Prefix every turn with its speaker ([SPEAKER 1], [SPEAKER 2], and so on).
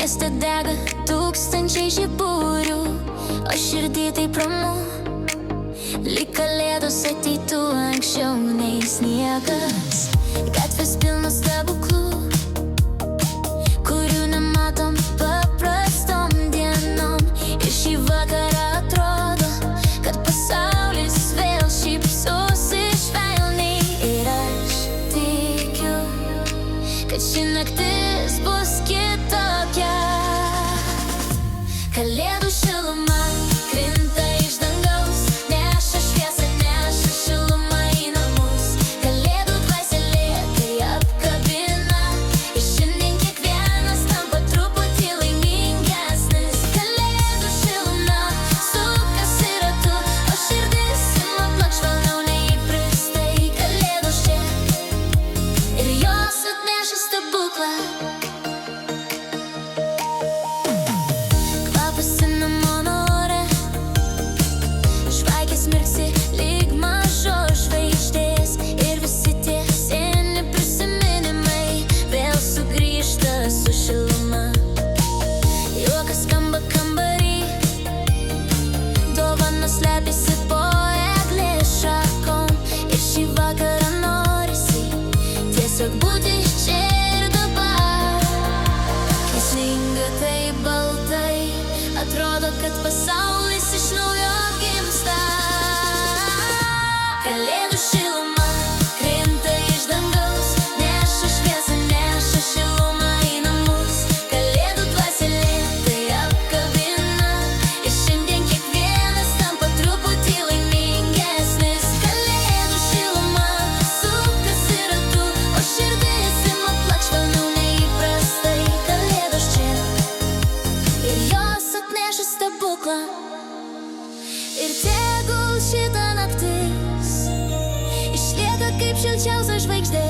[SPEAKER 1] Mieste dega tūkstančiai žiburių, o širdį taip ramu, lyg kalėdos ateitų anksčiau nei sniegas. Gatvės pilnos stebuklų, kurių nematom paprastom dienom. Ir šį vakarą atrodo, kad pasaulis vėl šypsosi švelniai. Ir aš tikiu, kad ši naktis bus kitokia. Kalėdų šiluma krinta iš dangaus, neša šviesą, neša šilumą į namus. Kalėdų dvasia lėtai apkabina, ir šiandien kiekvienas tampa truputį laimingesnis. Kalėdų šiluma sukasi ratu, o širdis ima plakt švelniau nei įprastai. Kalėdos čia ir jos atneša stebuklą. Cinamono ore, žvaigės mirksi lyg mažos žvaigždės. Ir visi tie seni prisiminimai vėl sugrįžta su šiluma. Juokas skamba kambarį, dovanos slepiasi po eglės šakom. Ir šį vakarą norisi tiesiog būti čia ir dabar. Kai sninga taip baltai, atrodo, kad pasaulis iš naujo gimsta. Kalėdų šiluma krinta iš dangaus, neša šviesą, neša šilumą į namus. Kalėdų dvasia lėtai apkabina, ir šiandien kiekvienas tampa truputį laimingesnis. Kalėdų šiluma sukasi ratu, o širdis ima plakt švelniau nei įprastai. Kalėdos čia ir jos atneša stebuklą. Ir tegul šita naktis išlieka kaip šilčiausia žvaigždė.